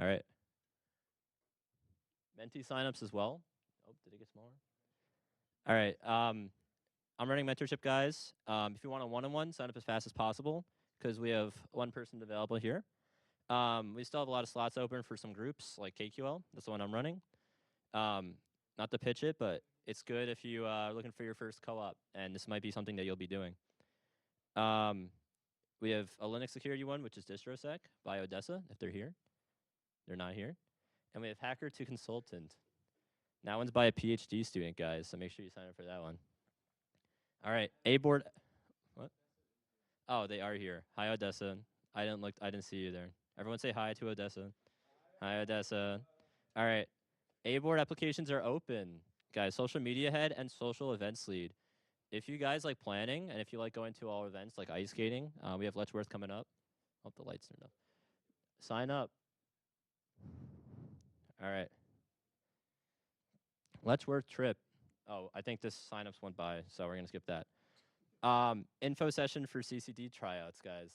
All right. Mentee signups as well. Oh, did it get smaller? All right. I'm running mentorship, guys. If you want a one-on-one, sign up as fast as possible because we have one person available here. We still have a lot of slots open for some groups like KQL. That's the one I'm running. Not to pitch it, but it's good if you are looking for your first co-op, and this might be something that you'll be doing. We have a Linux security one, which is DistroSec by Odessa, if they're here. They're not here. And we have Hacker to Consultant. That one's by a PhD student, guys, so make sure you sign up for that one. All right, A board. What? Oh, they are here. Hi, Odessa. I didn't see you there. Everyone say hi to Odessa. Hi, Odessa. All right. A board applications are open, guys. Social media head and social events lead. If you guys like planning and if you like going to all events like ice skating, we have Letchworth coming up. Hope the lights turned up. Sign up. All right. Letchworth trip. Oh, I think this signups went by, so we're gonna skip that. Info session for CCD tryouts, guys.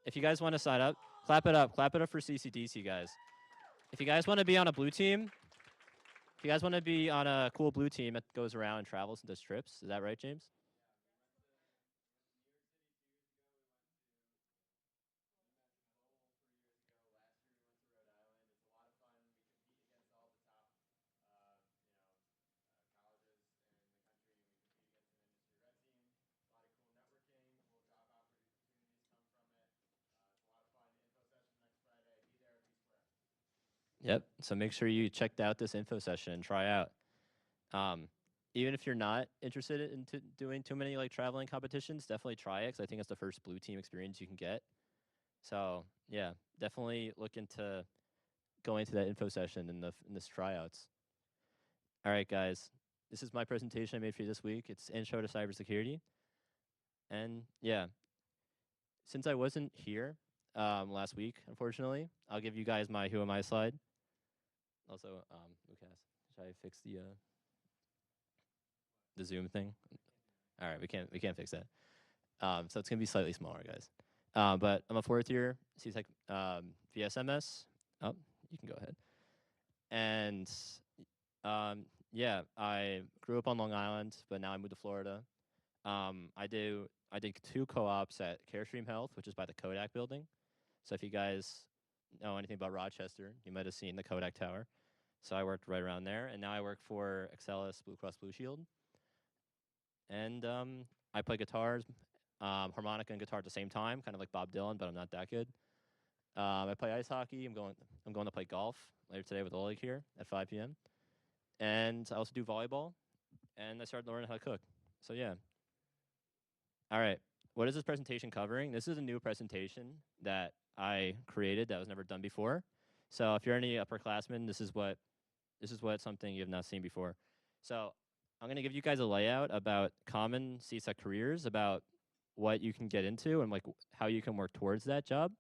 If you guys want to sign up, clap it up. Clap it up for CCDC, guys. If you guys want to be on a blue team, if you guys want to be on a cool blue team that goes around and travels and does trips, is that right, James? Yep. So make sure you checked out this info session and try out. Um, Even if you're not interested in doing too many like traveling competitions, definitely try it because I think it's the first blue team experience you can get. So yeah, definitely look into going to that info session in this tryouts. All right, guys, this is my presentation I made for you this week. It's intro to cybersecurity, and yeah, since I wasn't here last week, unfortunately, I'll give you guys my who am I slide. Also, Lucas, should I fix the Zoom thing? All right, we can't fix that. So it's gonna be slightly smaller, guys. But I'm a fourth year CSEC VSMS. Oh, you can go ahead. And yeah, I grew up on Long Island, but now I moved to Florida. I did two co-ops at Carestream Health, which is by the Kodak building. So if you guys know anything about Rochester, you might have seen the Kodak Tower. So I worked right around there, and now I work for Excelis Blue Cross Blue Shield. And I play guitars, harmonica and guitar at the same time, kind of like Bob Dylan, but I'm not that good. I play ice hockey. I'm going to play golf later today with Oleg here at 5 p.m. And I also do volleyball, and I started learning how to cook. So yeah. All right. What is this presentation covering? This is a new presentation that I created that was never done before. So if you're any upperclassmen, this is what something you have not seen before. So I'm going to give you guys a layout about common CSEC careers, about what you can get into and like how you can work towards that job.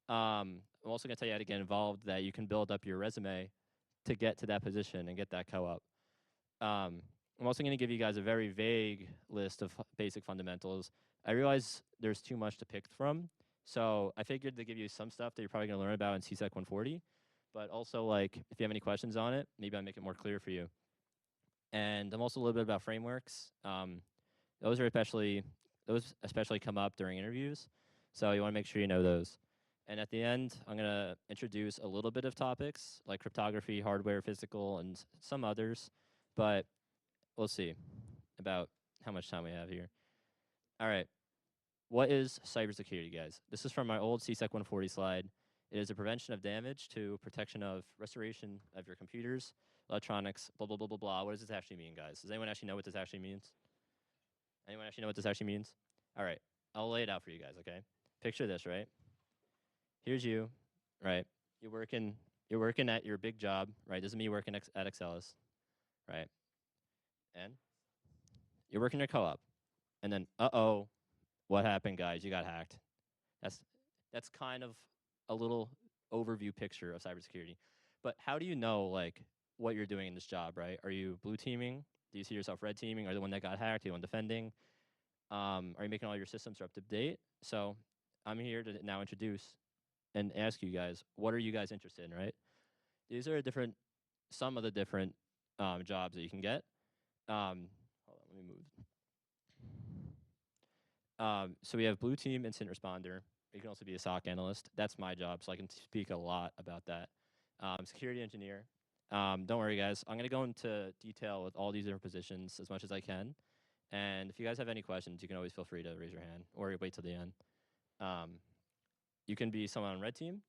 I'm also going to tell you how to get involved, that you can build up your resume to get to that position and get that co-op. I'm also going to give you guys a very vague list of basic fundamentals. I realize there's too much to pick from, so I figured to give you some stuff that you're probably going to learn about in CSEC 140, but also like if you have any questions on it, maybe I'll make it more clear for you. And I'm also a little bit about frameworks. Those especially come up during interviews, so you want to make sure you know those. And at the end, I'm going to introduce a little bit of topics like cryptography, hardware, physical, and some others, but we'll see about how much time we have here. All right. What is cybersecurity, guys? This is from my old CSEC 140 slide. It is a prevention of damage to protection of restoration of your computers, electronics, blah, blah, blah, blah, blah. What does this actually mean, guys? Does anyone actually know what this actually means? Anyone actually know what this actually means? All right. I'll lay it out for you guys, okay? Picture this, right? Here's you, right? You're working at your big job, right? This is me working at Excelis, right? And you're working your co-op. And then, uh-oh, what happened, guys? You got hacked. That's kind of a little overview picture of cybersecurity. But how do you know like what you're doing in this job, right? Are you blue teaming? Do you see yourself red teaming? Are you the one that got hacked? Are you the one defending? Are you making all your systems up to date? So I'm here to now introduce and ask you guys, what are you guys interested in, right? These are some of the different jobs that you can get. Hold on, let me move. So we have blue team incident responder. You can also be a SOC analyst. That's my job, so I can speak a lot about that. Security engineer. Don't worry, guys. I'm going to go into detail with all these different positions as much as I can. And if you guys have any questions, you can always feel free to raise your hand or wait till the end. You can be someone on red team.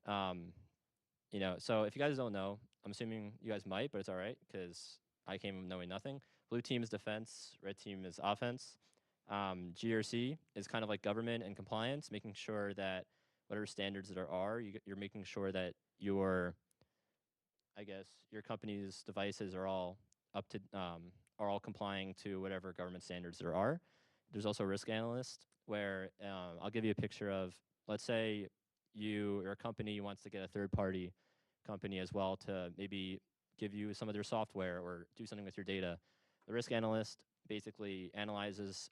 So if you guys don't know, I'm assuming you guys might, but it's all right because I came knowing nothing. Blue team is defense. Red team is offense. GRC is kind of like government and compliance, making sure that whatever standards there are, you're making sure that your company's devices are all are all complying to whatever government standards there are. There's also a risk analyst where I'll give you a picture of, let's say your company wants to get a third party company as well to maybe give you some of their software or do something with your data. The risk analyst basically analyzes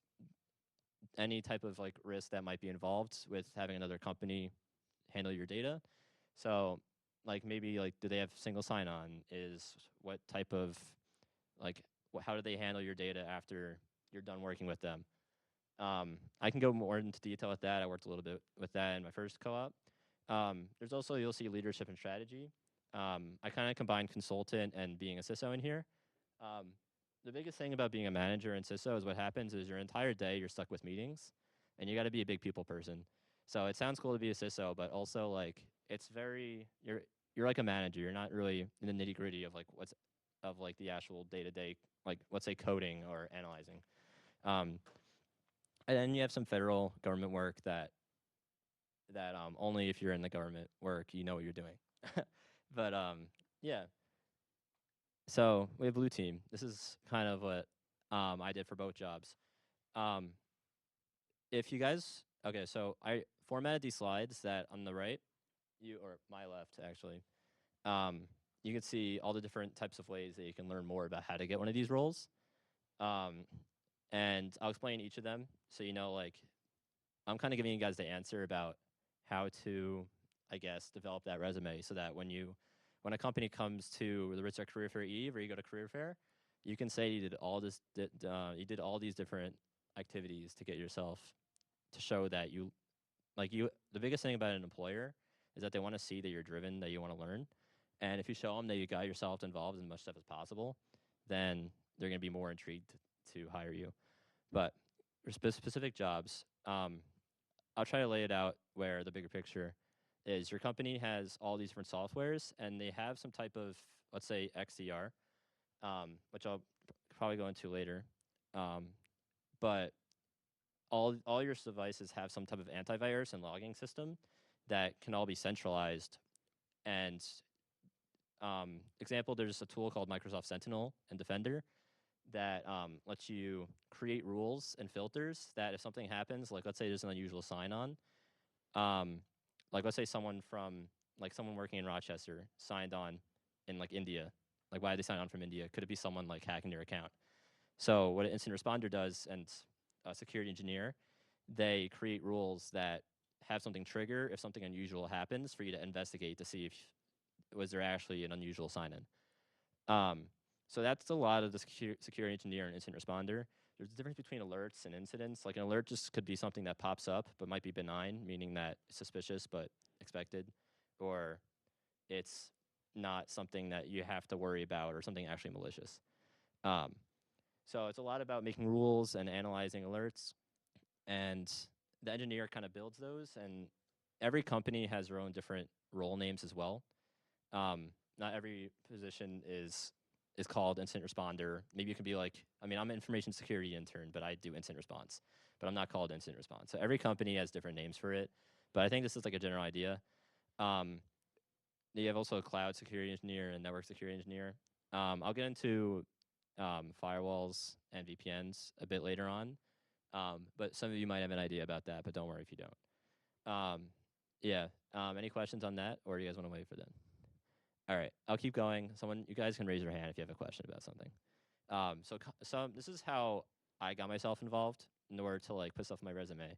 any type of like risk that might be involved with having another company handle your data. So like maybe like do they have single sign on, is what type of like how do they handle your data after you're done working with them. I can go more into detail with that. I worked a little bit with that in my first co-op. There's also, you'll see leadership and strategy. I kind of combine consultant and being a CISO in here. Um, the biggest thing about being a manager in CISO is what happens is your entire day you're stuck with meetings, and you got to be a big people person. So it sounds cool to be a CISO, but also like it's very you're like a manager. You're not really in the nitty gritty of like the actual day to day, like let's say coding or analyzing. Um, and then you have some federal government work that only if you're in the government work you know what you're doing. But yeah. So we have blue team. This is kind of what I did for both jobs. Um, if you guys, okay, so I formatted these slides that on the right, or my left actually. Um, you can see all the different types of ways that you can learn more about how to get one of these roles. Um, and I'll explain each of them so you know, like, I'm kind of giving you guys the answer about how to, I guess, develop that resume so that when a company comes to the Ritz Career Fair Eve or you go to Career Fair, you can say you did all these different activities to get yourself to show that the biggest thing about an employer is that they want to see that you're driven, that you want to learn. And if you show them that you got yourself involved in as much stuff as possible, then they're going to be more intrigued to hire you. But for specific jobs, I'll try to lay it out where the bigger picture is. Your company has all these different softwares, and they have some type of, let's say, XDR, which I'll probably go into later. But all your devices have some type of antivirus and logging system that can all be centralized. And example, there's a tool called Microsoft Sentinel and Defender that lets you create rules and filters that if something happens, like let's say there's an unusual sign on, like let's say someone working in Rochester signed on in like India. Like why did they sign on from India? Could it be someone like hacking their account? So what an incident responder does and a security engineer, they create rules that have something trigger if something unusual happens for you to investigate to see if was there actually an unusual sign in. So that's a lot of the security engineer and incident responder. There's a difference between alerts and incidents. Like an alert just could be something that pops up but might be benign, meaning that it's suspicious but expected, or it's not something that you have to worry about or something actually malicious. So it's a lot about making rules and analyzing alerts, and the engineer kind of builds those, and every company has their own different role names as well. Not every position is called incident responder. Maybe you can be like, I'm an information security intern, but I do incident response, but I'm not called incident response. So every company has different names for it, but I think this is like a general idea. You have also a cloud security engineer and network security engineer. I'll get into firewalls and VPNs a bit later on, but some of you might have an idea about that, but don't worry if you don't. Yeah. Any questions on that, or do you guys want to wait for them? All right, I'll keep going. You guys can raise your hand if you have a question about something. So this is how I got myself involved in order to like put stuff on my resume.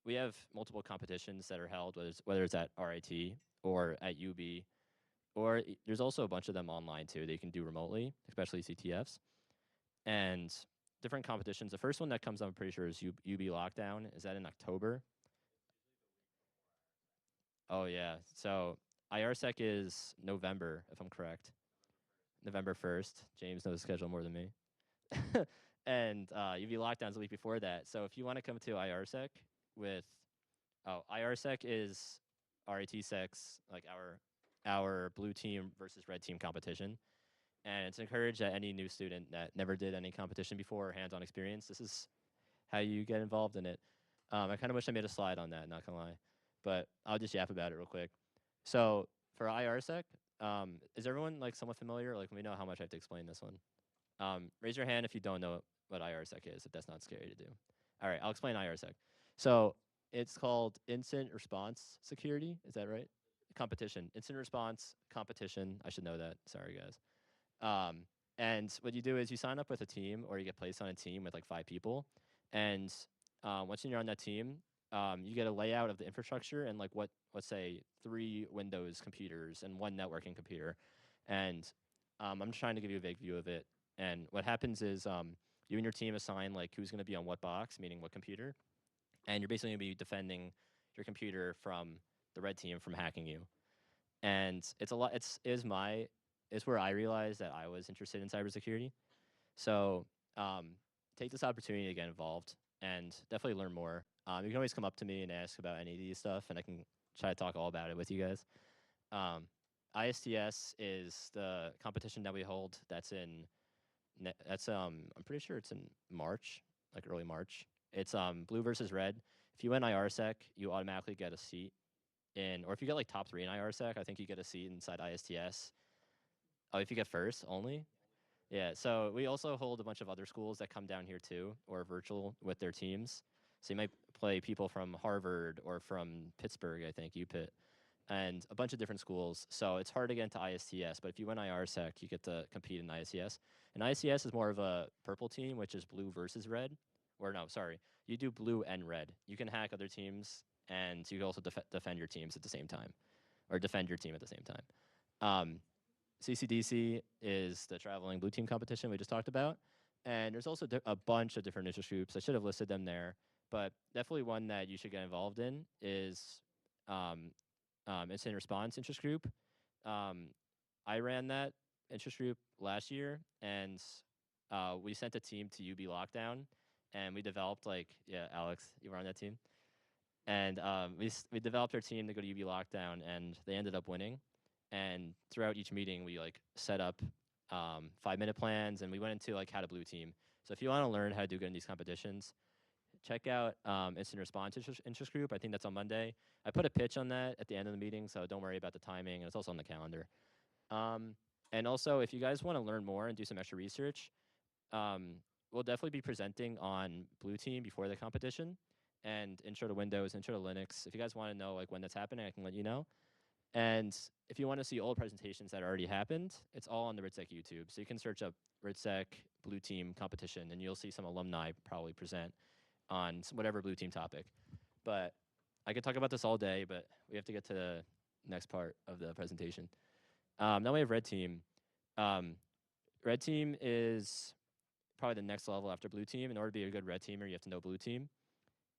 we have multiple competitions that are held, whether it's at RIT or at UB, or there's also a bunch of them online too that you can do remotely, especially CTFs and different competitions. The first one that comes up, I'm pretty sure, is UB Lockdown. Is that in October? Oh yeah. So IRSec is November, if I'm correct. November 1st. James knows the schedule more than me. And UV lockdowns the week before that. So if you want to come to IRSec with, IRSec is RAT6, like our blue team versus red team competition. And it's encouraged that any new student that never did any competition before or hands-on experience, this is how you get involved in it. I kind of wish I made a slide on that, not gonna lie, but I'll just yap about it real quick. So for IRSec, is everyone like somewhat familiar? Like, we know how much I have to explain this one. Raise your hand if you don't know what IRSec is, if that's not scary to do. All right, I'll explain IRSec. So it's called Incident Response Security. Is that right? Competition. Incident Response Competition. I should know that. Sorry, guys. Um, and what you do is you sign up with a team, or you get placed on a team with like 5 people. And once you're on that team, you get a layout of the infrastructure and like let's say 3 Windows computers and 1 networking computer. And I'm just trying to give you a vague view of it. And what happens is you and your team assign like who's going to be on what box, meaning what computer, and you're basically going to be defending your computer from the red team from hacking you. And it's a lot. It's where I realized that I was interested in cybersecurity. So take this opportunity to get involved and definitely learn more. You can always come up to me and ask about any of these stuff, and I can try to talk all about it with you guys. Um, ISTS is the competition that we hold. I'm pretty sure it's in March, like early March. It's blue versus red. If you win IRSec, you automatically get a seat in, or if you get like top 3 in IRSec, I think you get a seat inside ISTS. Oh, if you get first only? Yeah, so we also hold a bunch of other schools that come down here too, or virtual with their teams. So you might play people from Harvard or from Pittsburgh, I think, UPitt, and a bunch of different schools. So it's hard to get into ISTS, but if you win IRSec, you get to compete in ISTS. And ISTS is more of a purple team, which is blue versus red. Or no, sorry, you do blue and red. You can hack other teams, and you can also defend your teams at the same time, or defend your team at the same time. CCDC is the traveling blue team competition we just talked about. And there's also a bunch of different interest groups. I should have listed them there, but definitely one that you should get involved in is incident response interest group. I ran that interest group last year, and we sent a team to UB Lockdown, and we developed yeah, Alex, you were on that team, and we developed our team to go to UB Lockdown, and they ended up winning. And throughout each meeting, we like set up 5-minute plans, and we went into like how to blue team. So if you want to learn how to do good in these competitions, check out incident response interest group. I think that's on Monday. I put a pitch on that at the end of the meeting, so don't worry about the timing, and it's also on the calendar. And also, if you guys want to learn more and do some extra research, we'll definitely be presenting on blue team before the competition, and intro to Windows, intro to Linux. If you guys want to know like when that's happening, I can let you know. And if you want to see old presentations that already happened, it's all on the RITSEC YouTube. So you can search up RITSEC Blue Team Competition, and you'll see some alumni probably present on whatever Blue Team topic. But I could talk about this all day, but we have to get to the next part of the presentation. Now we have Red Team. Red Team is probably the next level after Blue Team. In order to be a good Red Teamer, you have to know Blue Team.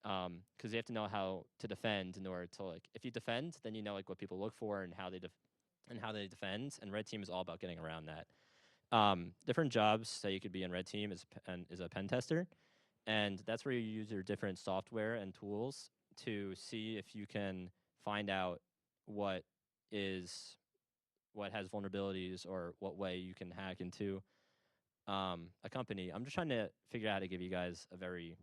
Because you have to know how to defend in order to like. If you defend, then you know like what people look for and how they defend. And red team is all about getting around that. Different jobs that you could be in red team is a pen tester, and that's where you use your different software and tools to see if you can find out what has vulnerabilities or what way you can hack into a company. I'm just trying to figure out how to give you guys a very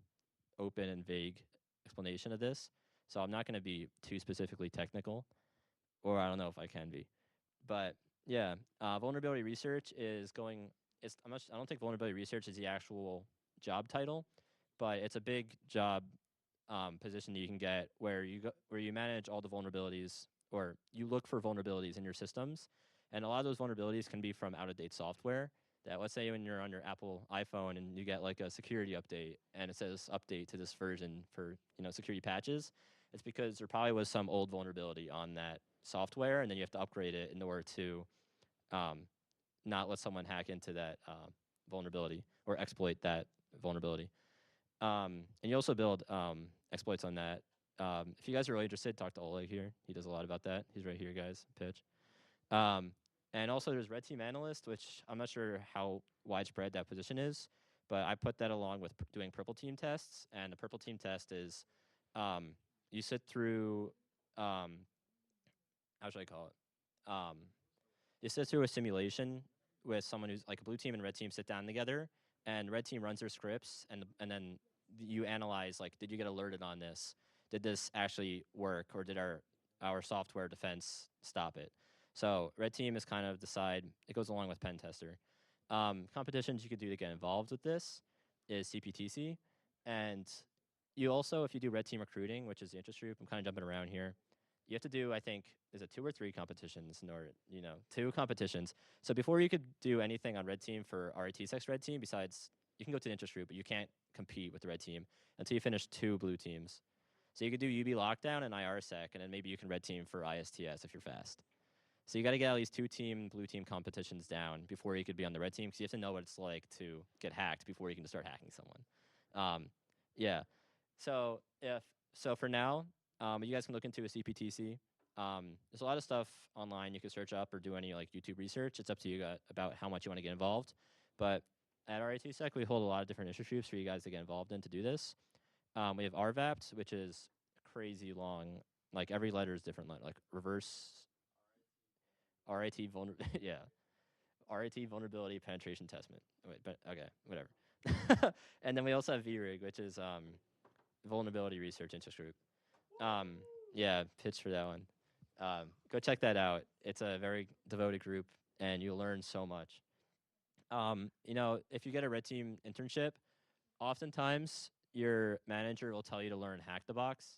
open and vague explanation of this. So I'm not going to be too specifically technical, or I don't know if I can be. But yeah, vulnerability research is going. I don't think vulnerability research is the actual job title, but it's a big job position that you can get where you manage all the vulnerabilities, or you look for vulnerabilities in your systems, and a lot of those vulnerabilities can be from out of date software. that let's say when you're on your Apple iPhone and you get like a security update and it says update to this version for security patches, it's because there probably was some old vulnerability on that software, and then you have to upgrade it in order to um, not let someone hack into that vulnerability or exploit that vulnerability. And you also build exploits on that. If you guys are really interested, talk to Oleg here. He does a lot about that. He's right here, guys. Pitch. Um, and also there's red team analyst, which I'm not sure how widespread that position is, but I put that along with doing purple team tests. And the purple team test is um, you sit through, how should I call it? You sit through a simulation with someone who's like a blue team and red team sit down together, and red team runs their scripts, and then you analyze like, did you get alerted on this? Did this actually work, or did our software defense stop it? So red team is kind of decide. It goes along with pen tester. Competitions you could do to get involved with this is CPTC, and you also, if you do red team recruiting, which is the interest group, I'm kind of jumping around here. You have to do, I think, is it 2 or 3 competitions in order, 2 competitions. So before you could do anything on red team for RIT6 red team, besides you can go to the interest group, but you can't compete with the red team until you finish 2 blue teams. So you could do UB lockdown and IRSec, and then maybe you can red team for ISTS if you're fast. So you got to get at least 2 team blue team competitions down before you could be on the red team, because you have to know what it's like to get hacked before you can start hacking someone. Yeah. So for now, you guys can look into a CPTC. There's a lot of stuff online you can search up or do any like YouTube research. It's up to you about how much you want to get involved. But at RITSec, we hold a lot of different issue groups for you guys to get involved in to do this. We have RVAPT, which is crazy long. Like every letter is different. Like reverse RIT yeah, RIT vulnerability penetration testament. Wait, but okay, whatever. And then we also have VRIG, which is vulnerability research interest group. Yeah, pitch for that one. Go check that out. It's a very devoted group, and you'll learn so much. If you get a red team internship, oftentimes your manager will tell you to learn Hack the Box.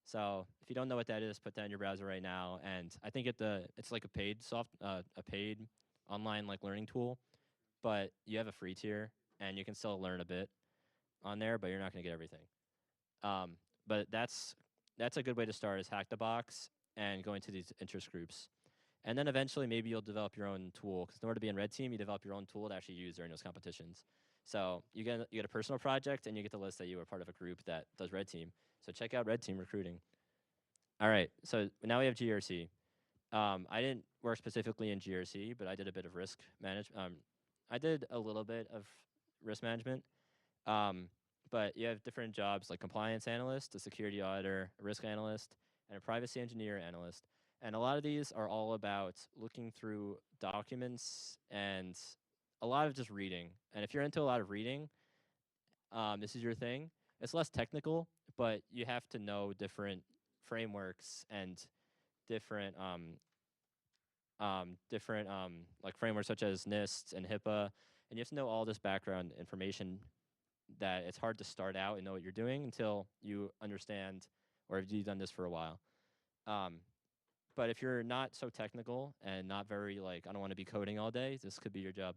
So if you don't know what that is, put that in your browser right now. And I think it's like a paid online like learning tool, but you have a free tier, and you can still learn a bit on there, but you're not going to get everything. But that's a good way to start, is Hack the Box and going to these interest groups. And then eventually maybe you'll develop your own tool, because in order to be in red team, you develop your own tool to actually use during those competitions. So you get a personal project, and you get to list that you are part of a group that does red team. So check out red team recruiting. All right, so now we have GRC. I didn't work specifically in GRC, but I did a bit of risk management. I did a little bit of risk management. But you have different jobs like compliance analyst, a security auditor, a risk analyst, and a privacy engineer analyst. And a lot of these are all about looking through documents and a lot of just reading. And if you're into a lot of reading, this is your thing. It's less technical, but you have to know different frameworks and different like frameworks such as NIST and HIPAA, and you have to know all this background information that it's hard to start out and know what you're doing until you understand, or if you've done this for a while. But if you're not so technical and not very like, I don't want to be coding all day, this could be your job.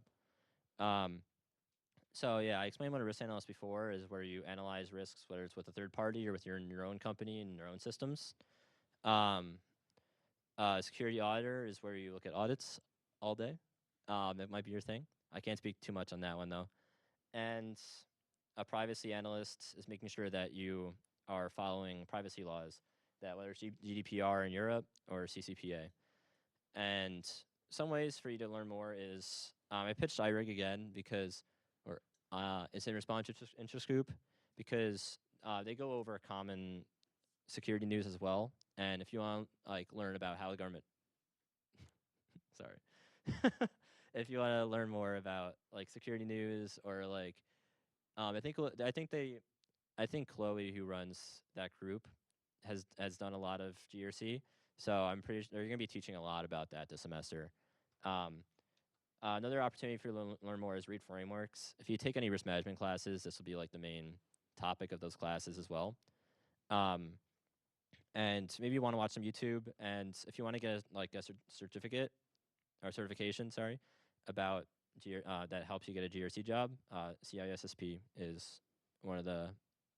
So yeah, I explained what a risk analyst before is, where you analyze risks, whether it's with a third party or with your own company and your own systems. Security auditor is where you look at audits all day. That might be your thing. I can't speak too much on that one though. And a privacy analyst is making sure that you are following privacy laws, that whether it's GDPR in Europe or CCPA. And some ways for you to learn more is, I pitched IRIG again because, or it's in response to interest group, because they go over common security news as well. And if you want to like learn about how the government, sorry, if you want to learn more about like security news, or like, I think Chloe, who runs that group, has done a lot of GRC. So I'm pretty sure they're going to be teaching a lot about that this semester. Another opportunity for you to learn more is read frameworks. If you take any risk management classes, this will be like the main topic of those classes as well. And maybe you want to watch some YouTube, and if you want to get like a certificate or certification, sorry, about that helps you get a GRC job. CISSP is one of the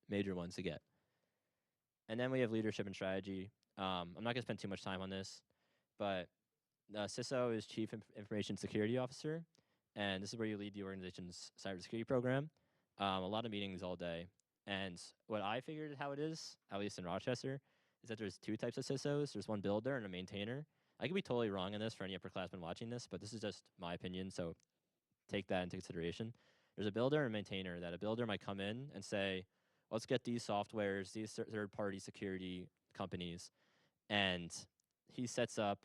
major ones to get. And then we have leadership and strategy. I'm not gonna spend too much time on this, but CISO is Chief Information Security Officer, and this is where you lead the organization's cybersecurity program. A lot of meetings all day. And what I figured how it is, at least in Rochester, is that there's two types of CISOs. There's one builder and a maintainer. I could be totally wrong in this for any upperclassmen watching this, but this is just my opinion, so take that into consideration. There's a builder and a maintainer. That a builder might come in and say, let's get these softwares, these third-party security companies, and he sets up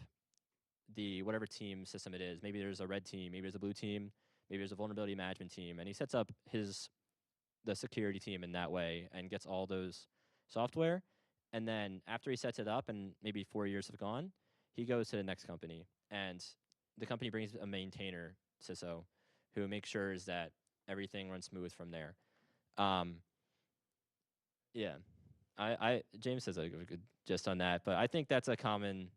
the whatever team system it is. Maybe there's a red team, maybe there's a blue team, maybe there's a vulnerability management team, and he sets up the security team in that way and gets all those software. And then after he sets it up and maybe 4 years have gone, he goes to the next company, and the company brings a maintainer CISO who makes sure that everything runs smooth from there. Yeah, James says a good gist on that, but I think that's a common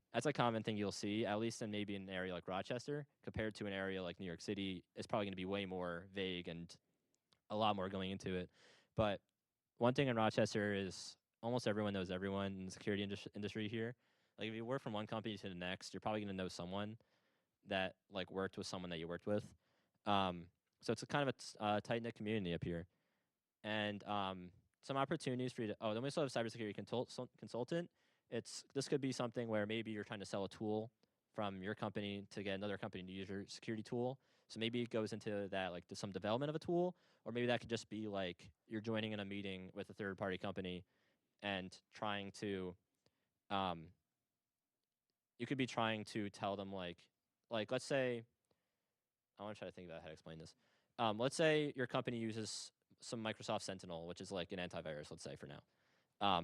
thing you'll see, at least in maybe an area like Rochester, compared to an area like New York City. It's probably going to be way more vague and a lot more going into it. But one thing in Rochester is almost everyone knows everyone in the security industry here. Like if you work from one company to the next, you're probably going to know someone that like worked with someone that you worked with. So it's a kind of a tight knit community up here, and some opportunities for you to. Oh, then we also have cybersecurity consultant. This could be something where maybe you're trying to sell a tool from your company to get another company to use your security tool. So maybe it goes into that like some development of a tool, or maybe that could just be like you're joining in a meeting with a third party company and trying to you could be trying to tell them like let's say I want to try to think about how to explain this. Let's say your company uses some Microsoft Sentinel, which is like an antivirus, let's say for now.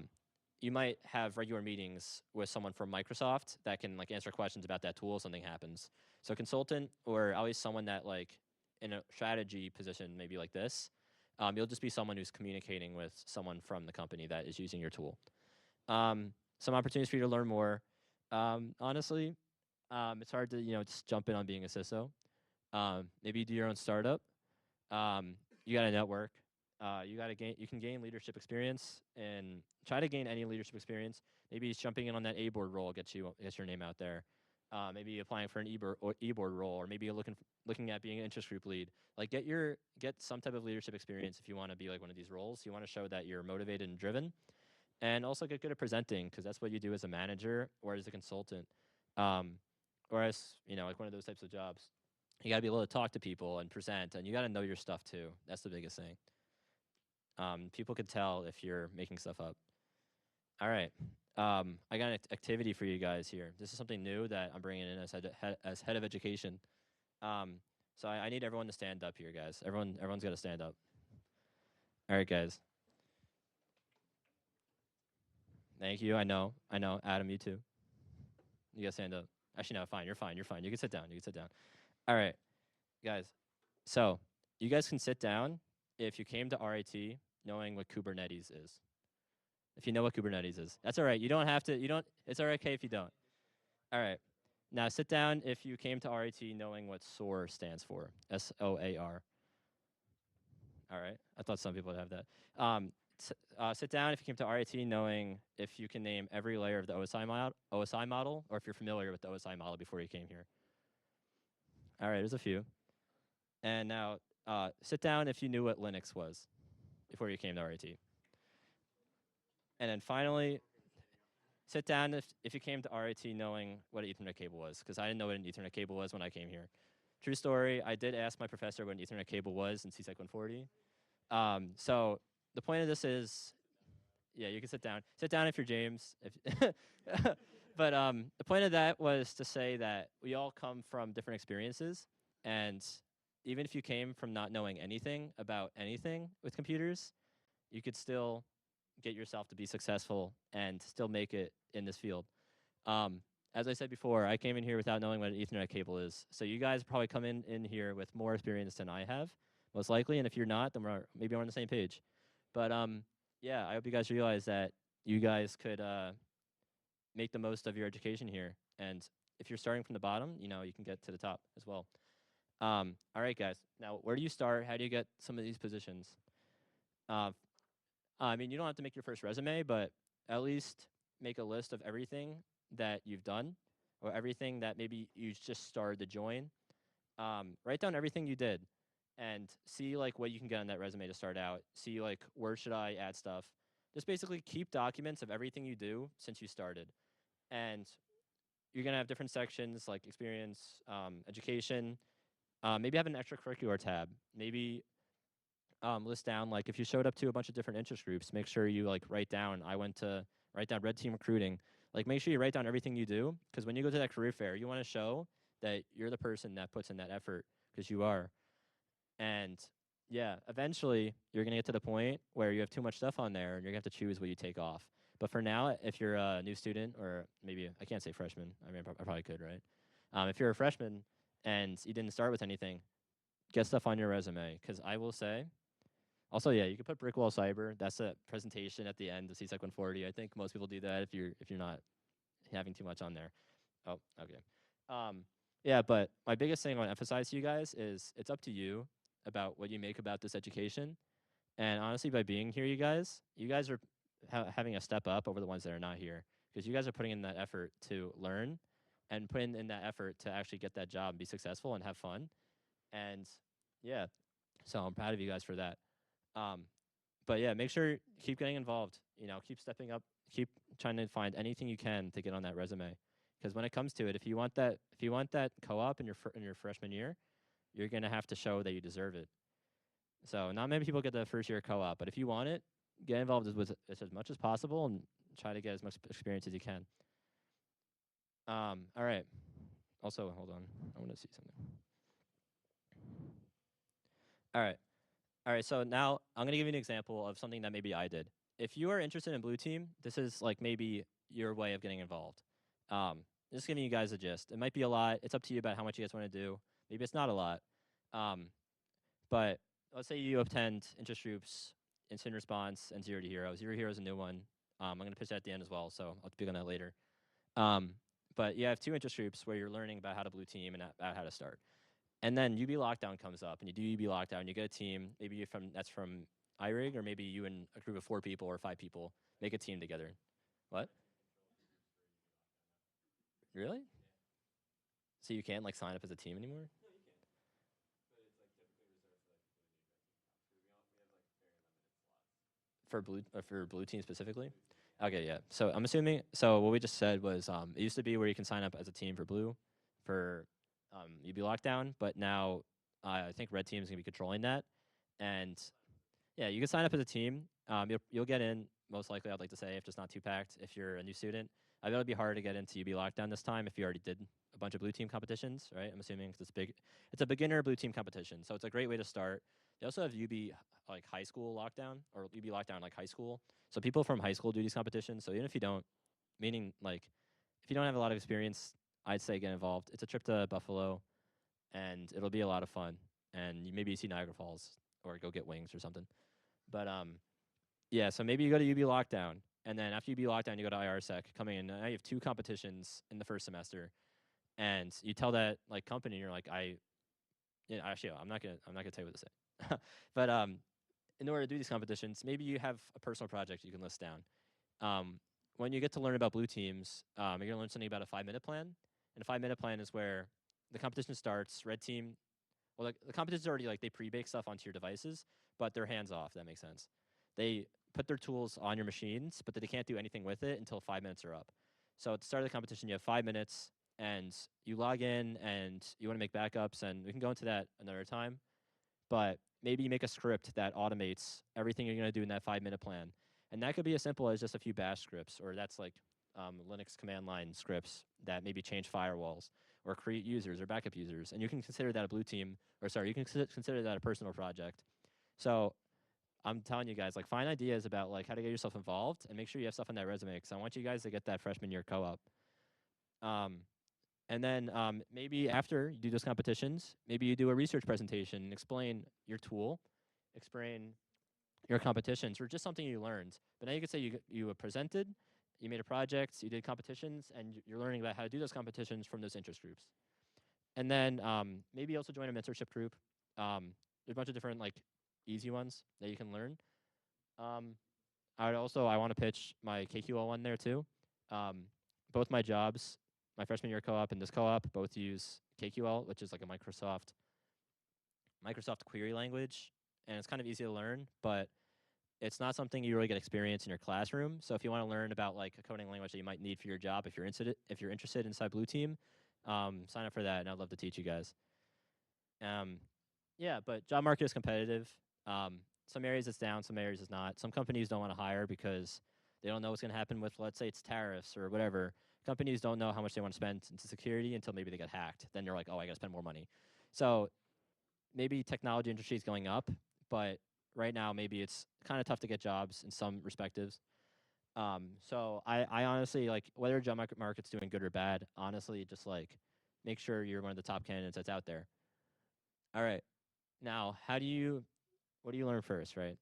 You might have regular meetings with someone from Microsoft that can like answer questions about that tool if something happens. So a consultant, or at least someone that like in a strategy position, maybe like this, you'll just be someone who's communicating with someone from the company that is using your tool. Some opportunities for you to learn more. Honestly, it's hard to just jump in on being a CISO. Maybe do your own startup. You got to network. You can gain leadership experience and try to gain any leadership experience. Maybe jumping in on that A-board role gets your name out there. Maybe applying for an E-board role, or maybe looking at being an interest group lead. Like get some type of leadership experience if you want to be like one of these roles. You want to show that you're motivated and driven, and also get good at presenting, because that's what you do as a manager or as a consultant, or as like one of those types of jobs. You got to be able to talk to people and present, and you got to know your stuff too. That's the biggest thing. People could tell if you're making stuff up. All right. I got an activity for you guys here. This is something new that I'm bringing in as head of education. So I need everyone to stand up here, guys. Everyone's got to stand up. All right, guys. Thank you. I know. Adam, you too. You got to stand up. Actually, no, fine. You're fine. You can sit down. All right, guys. So you guys can sit down if you came to RIT knowing what Kubernetes is. If you know what Kubernetes is, that's all right. You don't have to. It's okay if you don't. All right. Now sit down if you came to RIT knowing what SOAR stands for. SOAR. All right. I thought some people would have that. Sit down if you came to RIT knowing if you can name every layer of the OSI model, or if you're familiar with the OSI model before you came here. All right, there's a few. And now sit down if you knew what Linux was before you came to RIT. And then finally, sit down if you came to RIT knowing what an Ethernet cable was, because I didn't know what an Ethernet cable was when I came here. True story, I did ask my professor what an Ethernet cable was in CSEC 140. So the point of this is, yeah, you can sit down. Sit down if you're James. But the point of that was to say that we all come from different experiences, and even if you came from not knowing anything about anything with computers, you could still get yourself to be successful and still make it in this field. As I said before, I came in here without knowing what an Ethernet cable is. So you guys probably come in here with more experience than I have, most likely. And if you're not, then maybe we're on the same page. But yeah, I hope you guys realize that you guys could make the most of your education here. And if you're starting from the bottom, you can get to the top as well. All right, guys. Now, where do you start? How do you get some of these positions? Uh, I mean, you don't have to make your first resume, but at least make a list of everything that you've done or everything that maybe you just started to join. Write down everything you did and see like what you can get on that resume to start out. See like where should I add stuff. Just basically keep documents of everything you do since you started. And you're gonna have different sections like experience, education. Maybe have an extracurricular tab. Maybe list down like if you showed up to a bunch of different interest groups, make sure you like write down. Write down red team recruiting. Like make sure you write down everything you do because when you go to that career fair, you want to show that you're the person that puts in that effort because you are. And yeah, eventually you're gonna get to the point where you have too much stuff on there and you're gonna have to choose what you take off. But for now, if you're a new student or maybe I can't say freshman, I mean I probably could, right? If you're a freshman and you didn't start with anything, get stuff on your resume because I will say also, yeah, you can put Brickwall Cyber. That's a presentation at the end of CSEC 140. I think most people do that if you're not having too much on there. Oh, okay. Um, yeah, but my biggest thing I want to emphasize to you guys is it's up to you about what you make about this education. And honestly, by being here, you guys are having a step up over the ones that are not here because you guys are putting in that effort to learn and putting in that effort to actually get that job and be successful and have fun. And yeah, so I'm proud of you guys for that. Um, but yeah, make sure keep getting involved. You know, keep stepping up, keep trying to find anything you can to get on that resume. Because when it comes to it, if you want that co-op in your freshman year, you're gonna have to show that you deserve it. So not many people get the first year co-op, but if you want it, get involved with it as much as possible and try to get as much experience as you can. All right. Also, hold on, I want to see something. All right. All right, so now I'm gonna give you an example of something that maybe I did. If you are interested in blue team, this is like maybe your way of getting involved. Um, just giving you guys a gist. It might be a lot. It's up to you about how much you guys want to do. Maybe it's not a lot. Um, but let's say you attend interest groups, instant response, and zero to hero. Zero to hero is a new one. I'm gonna pitch that at the end as well, so I'll speak on that later. Um, but you have two interest groups where you're learning about how to blue team and about how to start. And then UB lockdown comes up, and you do UB lockdown. You get a team. Maybe you're from iRig, or maybe you and a group of 4 people or 5 people make a team together. What? Really? So you can't like sign up as a team anymore for blue team specifically? Okay, yeah. So I'm assuming. So what we just said was it used to be where you can sign up as a team for blue, for UB lockdown, but now I think red team is gonna be controlling that, and yeah, you can sign up as a team. You'll get in most likely. I'd like to say if it's not too packed. If you're a new student, I bet it'll be hard to get into UB lockdown this time if you already did a bunch of blue team competitions, right? I'm assuming 'cause it's big. It's a beginner blue team competition, so it's a great way to start. They also have UB like high school lockdown or UB lockdown like high school. So people from high school do these competitions. So even if you don't, meaning like if you don't have a lot of experience, I'd say get involved. It's a trip to Buffalo, and it'll be a lot of fun. And maybe you see Niagara Falls or go get wings or something. But yeah, so maybe you go to UB lockdown, and then after UB lockdown, you go to IRSec. Coming in, now you have 2 competitions in the first semester, and you tell that like company, you're like, actually, I'm not gonna tell you what to say. But in order to do these competitions, maybe you have a personal project you can list down. Um, when you get to learn about blue teams, you're gonna learn something about a 5-minute plan, and a 5-minute plan is where the competition starts. Red team, well, like, the competition's already like they pre-bake stuff onto your devices, but they're hands off. That makes sense. They put their tools on your machines, but they can't do anything with it until 5 minutes are up. So at the start of the competition, you have 5 minutes, and you log in, and you want to make backups, and we can go into that another time. But maybe you make a script that automates everything you're going to do in that 5-minute plan, and that could be as simple as just a few Bash scripts, or that's like Linux command line scripts that maybe change firewalls or create users or backup users, and you can consider that a blue team, or sorry, you can consider that a personal project. So I'm telling you guys, like, find ideas about like how to get yourself involved, and make sure you have stuff on that resume because I want you guys to get that freshman year co-op. Um, and then maybe after you do those competitions, maybe you do a research presentation and explain your tool, explain your competitions, or just something you learned. But now you could say you presented, you made a project, you did competitions, and you're learning about how to do those competitions from those interest groups. And then maybe also join a mentorship group. There's a bunch of different like easy ones that you can learn. Um, I want to pitch my KQL one there too. Um, both my jobs, my freshman year co-op and this co-op, both use KQL, which is like a Microsoft query language, and it's kind of easy to learn, but it's not something you really get experience in your classroom. So if you want to learn about like a coding language that you might need for your job, if you're interested inside Blue Team, sign up for that, and I'd love to teach you guys. Um, yeah, but job market is competitive. Some areas it's down, some areas it's not. Some companies don't want to hire because they don't know what's going to happen with, let's say, it's tariffs or whatever. Companies don't know how much they want to spend into security until maybe they get hacked. Then you're like, oh, I got to spend more money. So maybe technology industry is going up, but right now maybe it's kind of tough to get jobs in some respectives. So I honestly like whether job market's doing good or bad. Honestly, just like make sure you're one of the top candidates that's out there. All right. Now, what do you learn first, right?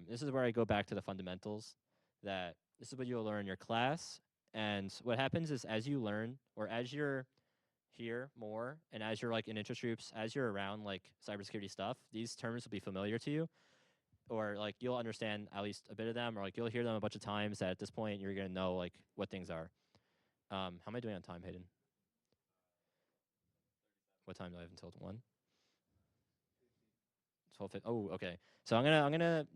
This is where I go back to the fundamentals. That this is what you'll learn in your class, and what happens is as you learn or as you're here more, and as you're like in interest groups, as you're around like cybersecurity stuff, these terms will be familiar to you, or like you'll understand at least a bit of them, or like you'll hear them a bunch of times. That at this point you're gonna know like what things are. How am I doing on time, Hayden? What time do I have until 1? 12. Oh, okay. So I'm gonna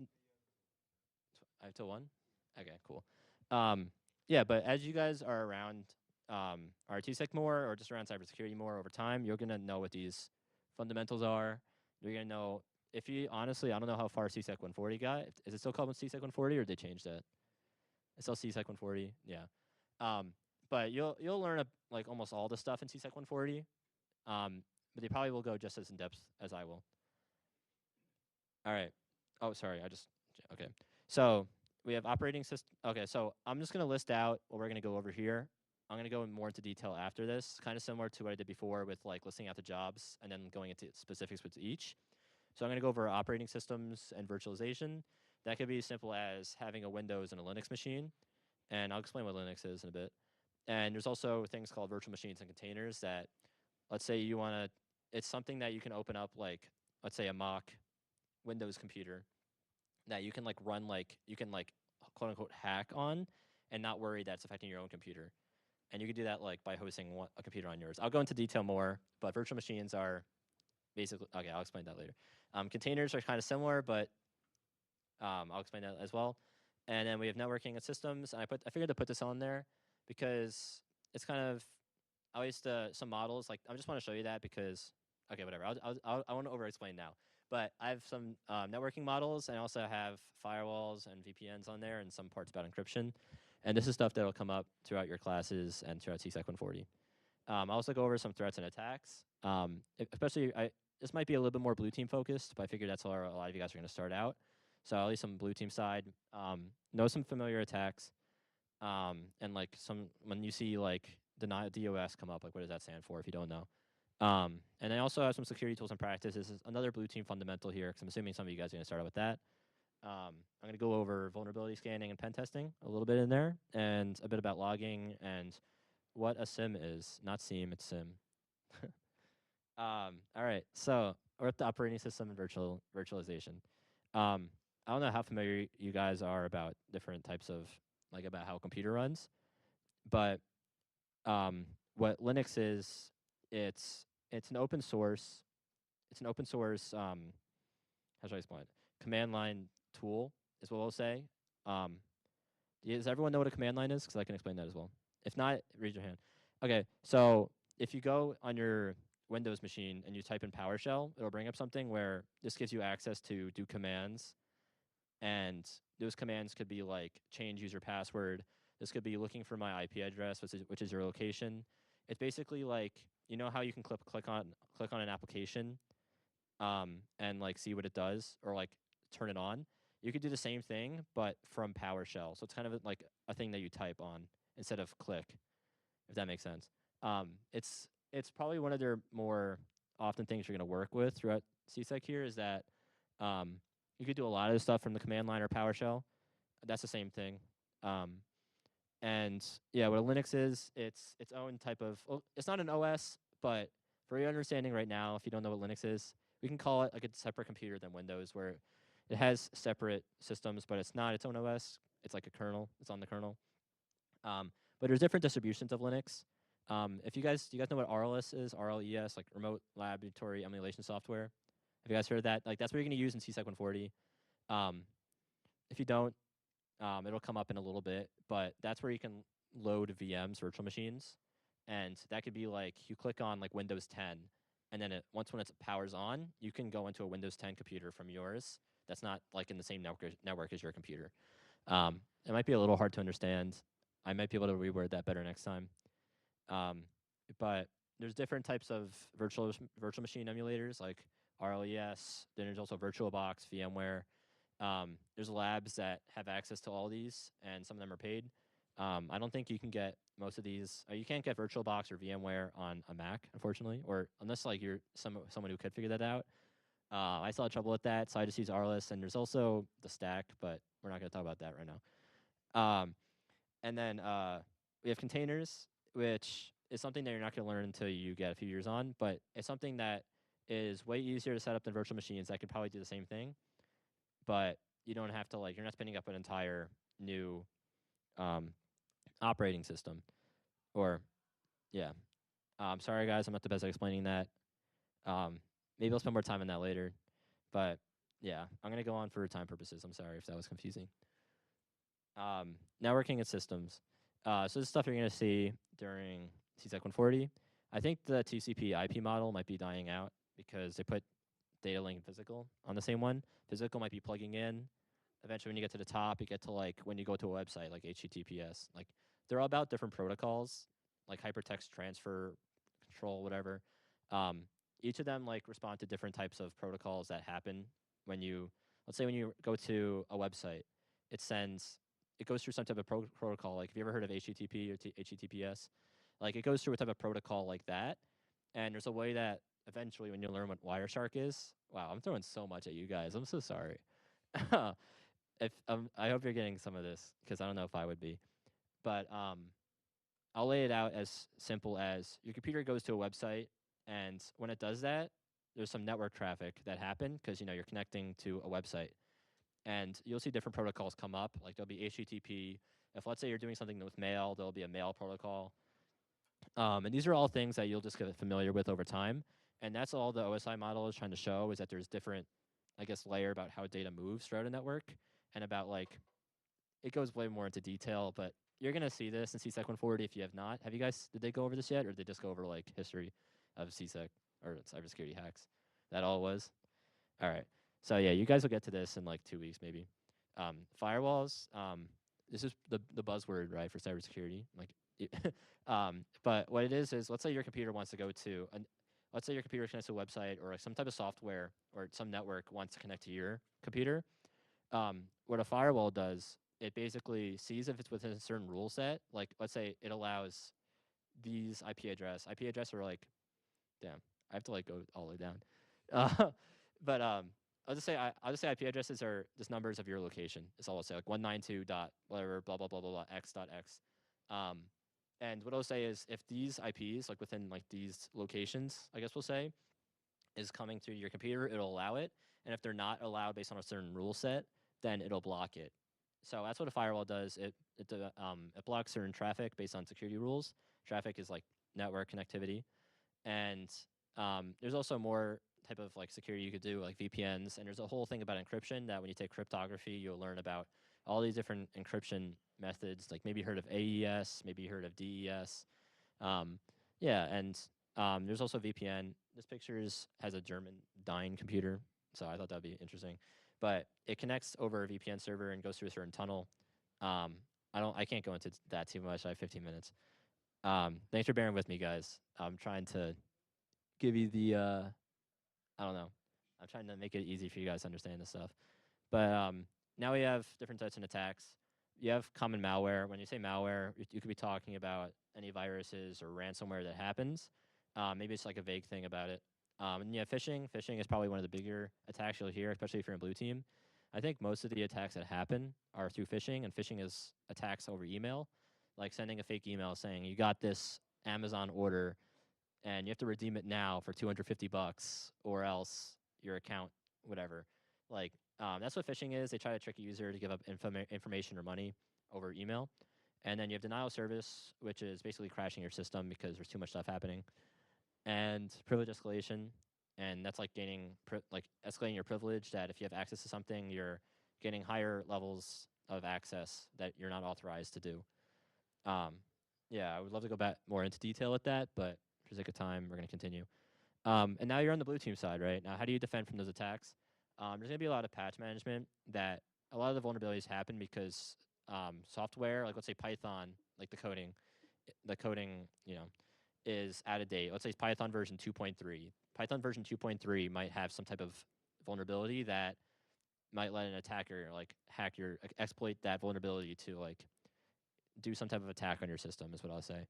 I have till 1? Okay, cool. Um, yeah, but as you guys are around RTSec more or just around cybersecurity more over time, you're gonna know what these fundamentals are. You're gonna know if you honestly, I don't know how far CSEC 140 got. Is it still called CSEC 140 or did they change that? It's still CSEC 140. Yeah. Um, but you'll learn like almost all the stuff in CSEC 140. But they probably will go just as in depth as I will. All right. Oh, sorry. Okay. So we have operating system. Okay. So I'm just going to list out what we're going to go over here. I'm going to go in more into detail after this, kind of similar to what I did before with like listing out the jobs and then going into specifics with each. So I'm going to go over operating systems and virtualization. That could be as simple as having a Windows and a Linux machine. And I'll explain what Linux is in a bit. And there's also things called virtual machines and containers that, let's say you want to, it's something that you can open up like, let's say a mock Windows computer that you can like run like you can like quote unquote hack on and not worry that's affecting your own computer. And you can do that like by hosting a computer on yours. I'll go into detail more, but virtual machines are basically okay. I'll explain that later. Containers are kind of similar, but I'll explain that as well. And then we have networking and systems. And I figured to put this on there because it's kind of I used to some models like I just want to show you that because okay whatever I want to over explain now. But I have some networking models, and I also have firewalls and VPNs on there, and some parts about encryption. And this is stuff that will come up throughout your classes and throughout CSEC 140. I'll also go over some threats and attacks. Especially, this might be a little bit more blue team focused, but I figure that's where a lot of you guys are going to start out. So at least some blue team side, know some familiar attacks, and like some when you see like deny DOS come up, like what does that stand for? If you don't know. And I also have some security tools and practices. This is another blue team fundamental here, because I'm assuming some of you guys are going to start out with that. I'm going to go over vulnerability scanning and pen testing a little bit in there, and a bit about logging and what a SIM is. Not SIEM, it's SIM. All right, so we're at the operating system and virtualization. I don't know how familiar you guys are about different types of, like about how a computer runs, but what Linux is, it's an open source. It's an open source. How should I explain it? Command line tool is what we'll say. Um, does everyone know what a command line is? Because I can explain that as well. If not, raise your hand. Okay, so if you go on your Windows machine and you type in PowerShell, it'll bring up something where this gives you access to do commands, and those commands could be like change user password. This could be looking for my IP address, which is your location. It's basically like you know how you can click on an application, and like see what it does or like turn it on. You could do the same thing, but from PowerShell. So it's kind of like a thing that you type on instead of click, if that makes sense. It's probably one of their more often things you're going to work with throughout CSEC here is that um, you could do a lot of the stuff from the command line or PowerShell. That's the same thing. Um, and yeah, what a Linux is, it's its own type of. Well, it's not an OS, but for your understanding right now, if you don't know what Linux is, we can call it like a separate computer than Windows, where it has separate systems, but it's not its own OS. It's like a kernel. It's on the kernel. But there's different distributions of Linux. If do you guys know what RLS is? RLES, like Remote Laboratory Emulation Software. Have you guys heard of that? Like that's what you're going to use in CSEC 140. If you don't, it'll come up in a little bit, but that's where you can load VMs, virtual machines, and that could be like you click on like Windows 10, and then when it powers on, you can go into a Windows 10 computer from yours. That's not like in the same network as your computer. It might be a little hard to understand. I might be able to reword that better next time. But there's different types of virtual machine emulators like RLES. Then there's also VirtualBox, VMware. There's labs that have access to all these, and some of them are paid. I don't think you can get most of these. You can't get VirtualBox or VMware on a Mac, unfortunately, or unless like you're someone who could figure that out. I still had trouble with that, so I just use RLS. And there's also the stack, but we're not going to talk about that right now. And then we have containers, which is something that you're not going to learn until you get a few years on, but it's something that is way easier to set up than virtual machines that could probably do the same thing, but you don't have to you're not spinning up an entire new operating system. Or, yeah. Sorry, guys, I'm not the best at explaining that. Maybe I'll spend more time on that later. But, yeah, I'm going to go on for time purposes. I'm sorry if that was confusing. Networking and systems. So this is stuff you're going to see during CSEC 140. I think the TCP IP model might be dying out because they put data link and physical on the same one. Physical might be plugging in. Eventually, when you get to the top, you get to when you go to a website like HTTPS. Like they're all about different protocols, like hypertext transfer control, whatever. Each of them respond to different types of protocols that happen when you, let's say when you go to a website, it goes through some type of protocol. Like, have you ever heard of HTTP or HTTPS? Like, it goes through a type of protocol like that. And there's a way that eventually, when you learn what Wireshark is, wow, I'm throwing so much at you guys. I'm so sorry. I hope you're getting some of this because I don't know if I would be. But I'll lay it out as simple as your computer goes to a website, and when it does that, there's some network traffic that happen because you're connecting to a website. And you'll see different protocols come up. Like there'll be HTTP. If let's say you're doing something with mail, there'll be a mail protocol. And these are all things that you'll just get familiar with over time. And that's all the OSI model is trying to show, is that there's different, I guess, layer about how data moves throughout a network, and about it goes way more into detail. But you're gonna see this in CSEC 140 if you have not. Have you guys? Did they go over this yet, or did they just go over history of CSEC or cybersecurity hacks? That all was. All right. So yeah, you guys will get to this in 2 weeks maybe. Firewalls. This is the buzzword, right, for cybersecurity. But what it is let's say your computer wants to go to let's say your computer connects to a website or some type of software or some network wants to connect to your computer. What a firewall does, it basically sees if it's within a certain rule set. Like let's say it allows these IP address. IP address are damn, I have to go all the way down. But I'll just say IP addresses are just numbers of your location. It's all I'll say, 192 dot whatever blah blah blah blah blah x dot x. And what I'll say is if these IPs within these locations, I guess we'll say, is coming through your computer, it'll allow it. And if they're not allowed based on a certain rule set, then it'll block it. So that's what a firewall does. It blocks certain traffic based on security rules. Traffic is network connectivity, and there's also more type of security you could do, like VPNs. And there's a whole thing about encryption that when you take cryptography, you'll learn about all these different encryption methods. Like maybe you heard of AES, maybe you heard of DES. Yeah, and there's also VPN. This picture has a German dying computer, so I thought that'd be interesting. But it connects over a VPN server and goes through a certain tunnel. I can't go into that too much. I have 15 minutes. Thanks for bearing with me, guys. I'm trying to give you the I don't know. I'm trying to make it easy for you guys to understand this stuff. But now we have different types of attacks. You have common malware. When you say malware, you could be talking about any viruses or ransomware that happens. Maybe it's a vague thing about it. And you have phishing. Phishing is probably one of the bigger attacks you'll hear, especially if you're in blue team. I think most of the attacks that happen are through phishing, and phishing is attacks over email, like sending a fake email saying you got this Amazon order, and you have to redeem it now for 250 bucks, or else your account, whatever. Like, that's what phishing is. They try to trick a user to give up information or money over email. And then you have denial of service, which is basically crashing your system because there's too much stuff happening. And privilege escalation, and that's like like escalating your privilege. That if you have access to something, you're getting higher levels of access that you're not authorized to do. Um, yeah, I would love to go back more into detail with that, but for sake of time, we're going to continue. And now you're on the blue team side, right? Now, how do you defend from those attacks? There's going to be a lot of patch management. That a lot of the vulnerabilities happen because software, like let's say Python, like the coding, is out of date. Let's say it's Python version 2.3. Python version 2.3 might have some type of vulnerability that might let an attacker like exploit that vulnerability to like do some type of attack on your system, is what I'll say.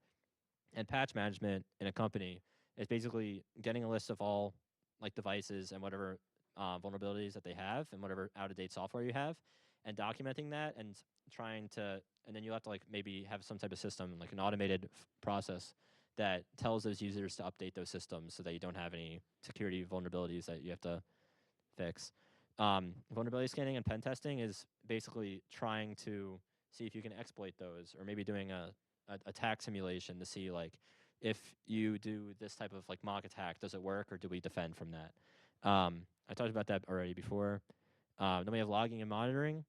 And patch management in a company is basically getting a list of all like devices and whatever vulnerabilities that they have and whatever out of date software you have, and documenting that and trying to, and then you have to like maybe have some type of system, like an automated process that tells those users to update those systems so that you don't have any security vulnerabilities that you have to fix. Vulnerability scanning and pen testing is basically trying to see if you can exploit those, or maybe doing a attack simulation to see like if you do this type of like mock attack, does it work or do we defend from that? I talked about that already before. Then we have logging and monitoring,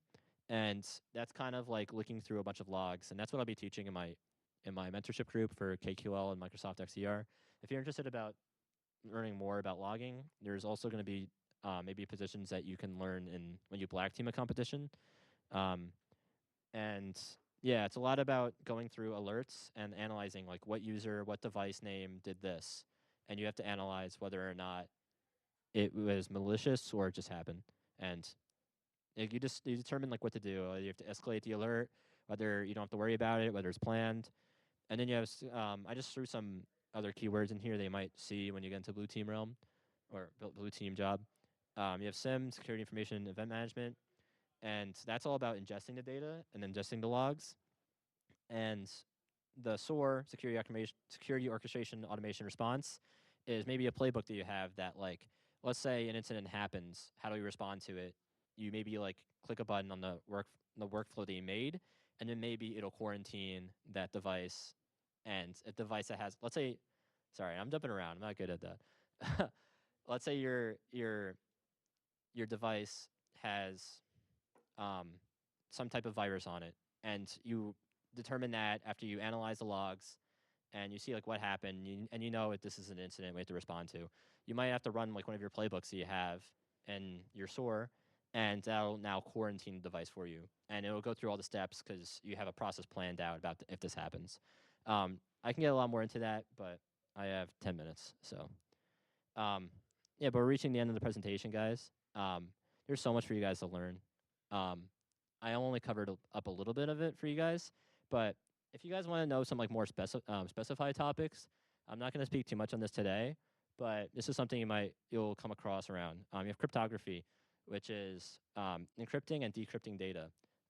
and that's kind of like looking through a bunch of logs, and that's what I'll be teaching in my mentorship group for KQL and Microsoft XDR. If you're interested about learning more about logging, there's also going to be maybe positions that you can learn in when you black team a competition. Um, and yeah, it's a lot about going through alerts and analyzing like what user, what device name did this, and you have to analyze whether or not it was malicious or it just happened. And you determine like what to do. You have to escalate the alert, whether you don't have to worry about it, whether it's planned. And then you have I just threw some other keywords in here they might see when you get into blue team realm or blue team job. You have SIM, security information, event management, and that's all about ingesting the data and ingesting the logs. And the SOAR, security orchestration automation response, is maybe a playbook that you have that like, let's say an incident happens, how do we respond to it? You maybe like click a button on the workflow that you made, and then maybe it'll quarantine that device, and a device that has, let's say, sorry, I'm jumping around, I'm not good at that. Let's say your device has um, some type of virus on it, and you determine that after you analyze the logs and you see like what happened, and you know if this is an incident we have to respond to. You might have to run like one of your playbooks that you have in your SOAR, and that'll now quarantine the device for you, and it'll go through all the steps because you have a process planned out about if this happens. I can get a lot more into that, but I have 10 minutes, so um, yeah. But we're reaching the end of the presentation, guys. There's so much for you guys to learn. Um, I only covered up a little bit of it for you guys, but if you guys want to know some like more specified topics, I'm not going to speak too much on this today, but this is something you'll come across around. You have cryptography, which is encrypting and decrypting data.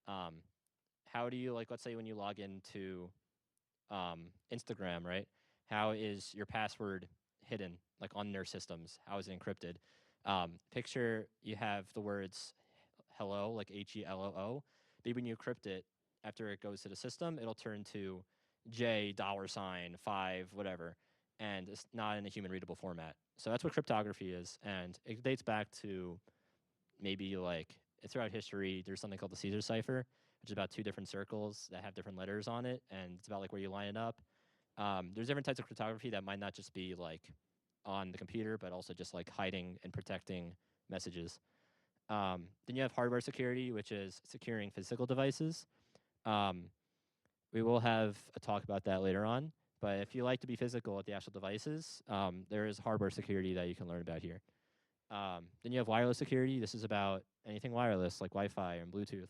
Um, how do you like, let's say when you log into Instagram, right? How is your password hidden, like on their systems? How is it encrypted? Picture you have the words hello, like HELOO. Maybe when you encrypt it, after it goes to the system, it'll turn to J $5 whatever, and it's not in a human readable format. So that's what cryptography is, and it dates back to maybe like throughout history. There's something called the Caesar cipher, which is about two different circles that have different letters on it, and it's about like where you line it up. There's different types of cryptography that might not just be like on the computer, but also just like hiding and protecting messages. Then you have hardware security, which is securing physical devices. Um, we will have a talk about that later on. But if you like to be physical at the actual devices, there is hardware security that you can learn about here. Then you have wireless security. This is about anything wireless, like Wi-Fi and Bluetooth,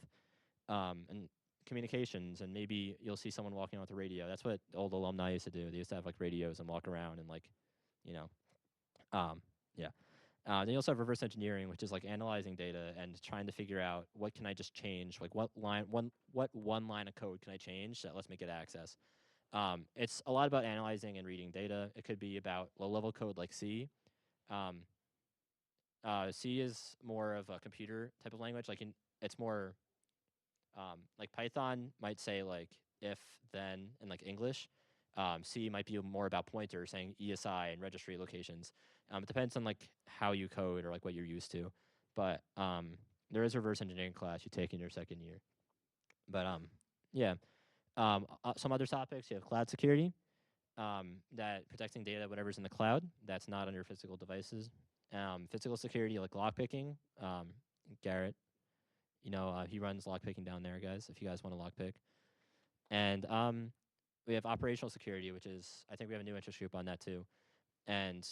and communications. And maybe you'll see someone walking with a radio. That's what old alumni used to do. They used to have like radios and walk around and like, you know, yeah. Then you also have reverse engineering, which is like analyzing data and trying to figure out what can I just change, like what one line of code can I change that lets me get access. It's a lot about analyzing and reading data. It could be about low-level code like C. Um, C is more of a computer type of language. It's more like Python might say like if then in like English. C might be more about pointers, saying ESI and registry locations. It depends on like how you code or like what you're used to. But there is a reverse engineering class you take in your second year. But yeah. Some other topics, you have cloud security, that protecting data, whatever's in the cloud, that's not on your physical devices. Physical security, like lockpicking. Garrett, he runs lockpicking down there, guys. If you guys want to lockpick, and we have operational security, which is I think we have a new interest group on that too, and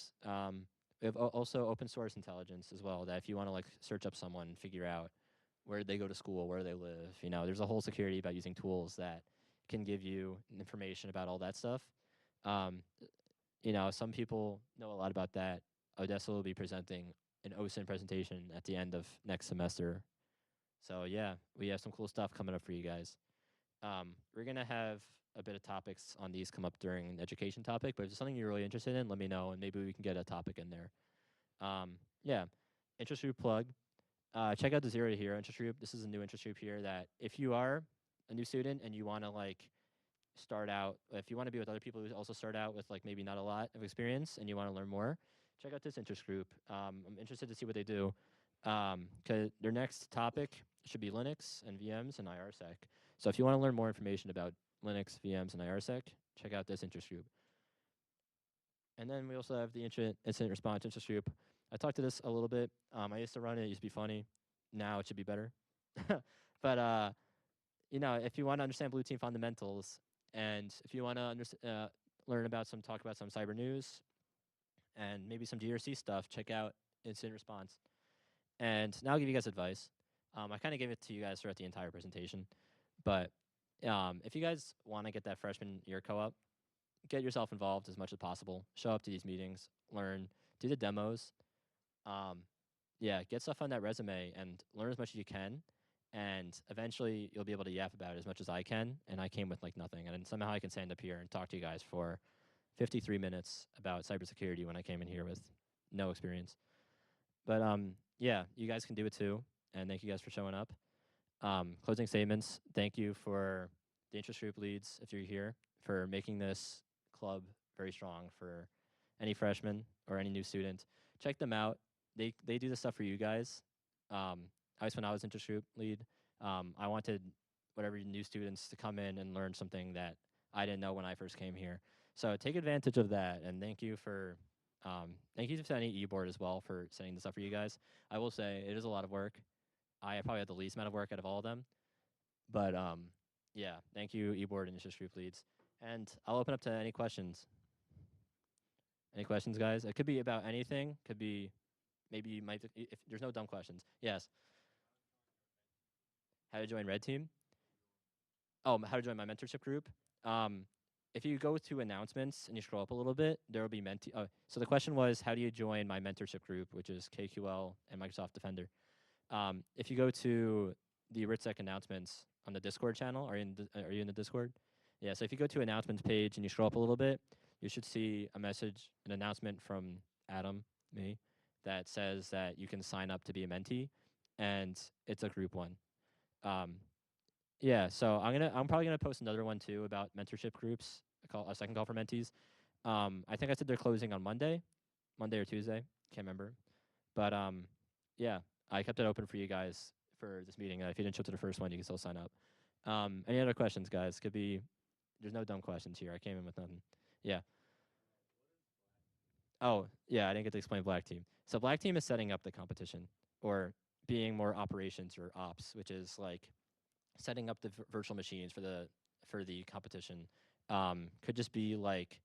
we have also open source intelligence as well. That if you want to like search up someone, figure out where they go to school, where they live, there's a whole security about using tools that can give you information about all that stuff. Um, some people know a lot about that. Odessa will be presenting an OSINT presentation at the end of next semester. So yeah, we have some cool stuff coming up for you guys. We're gonna have a bit of topics on these come up during an education topic, but if there's something you're really interested in, let me know, and maybe we can get a topic in there. Yeah, interest group plug. Check out the Zero to Hero interest group. This is a new interest group here that if you are a new student and you want to like start out, if you want to be with other people who also start out with like maybe not a lot of experience and you want to learn more, check out this interest group. I'm interested to see what they do. Cause their next topic should be Linux and VMs and IRSec. So if you want to learn more information about Linux, VMs, and IRSec, check out this interest group. And then we also have the incident response interest group. I talked to this a little bit. I used to run it. It used to be funny. Now it should be better. But if you want to understand blue team fundamentals, and if you want to learn about talk about some cyber news, and maybe some GRC stuff, check out incident response. And now I'll give you guys advice. I kind of gave it to you guys throughout the entire presentation, but if you guys want to get that freshman year co-op, get yourself involved as much as possible. Show up to these meetings, learn, do the demos. Yeah, get stuff on that resume and learn as much as you can. And eventually you'll be able to yap about it as much as I can. And I came with like nothing. And somehow I can stand up here and talk to you guys for 53 minutes about cybersecurity when I came in here with no experience. But yeah, you guys can do it too. And thank you guys for showing up. Closing statements. Thank you for the interest group leads, if you're here, for making this club very strong for any freshman or any new student. Check them out. They do this stuff for you guys. When I was interest group lead, I wanted whatever new students to come in and learn something that I didn't know when I first came here. So take advantage of that, and thank you to sending eBoard as well for setting this up for you guys. I will say it is a lot of work. I probably had the least amount of work out of all of them, but yeah, thank you eBoard and interest group leads, and I'll open up to any questions. Any questions, guys? It could be about anything. Could be maybe you might if there's no dumb questions. Yes. How to join Red Team? Oh, how to join my mentorship group? Um, if you go to announcements and you scroll up a little bit, there will be mentee. So the question was, how do you join my mentorship group, which is KQL and Microsoft Defender? If you go to the RITSEC announcements on the Discord channel, are you in the Discord? Yeah. So if you go to announcements page and you scroll up a little bit, you should see a message, an announcement from Adam, me, that says that you can sign up to be a mentee, and it's a group one. Yeah, so I'm probably gonna post another one too about mentorship groups. A second call for mentees. I think I said they're closing on Monday or Tuesday. Can't remember. But yeah, I kept it open for you guys for this meeting. If you didn't show up to the first one, you can still sign up. Any other questions, guys? Could be. There's no dumb questions here. I came in with nothing. Yeah. Oh, yeah. I didn't get to explain Black Team. So Black Team is setting up the competition, or being more operations or ops, which is like setting up the virtual machines for the competition. Could just be like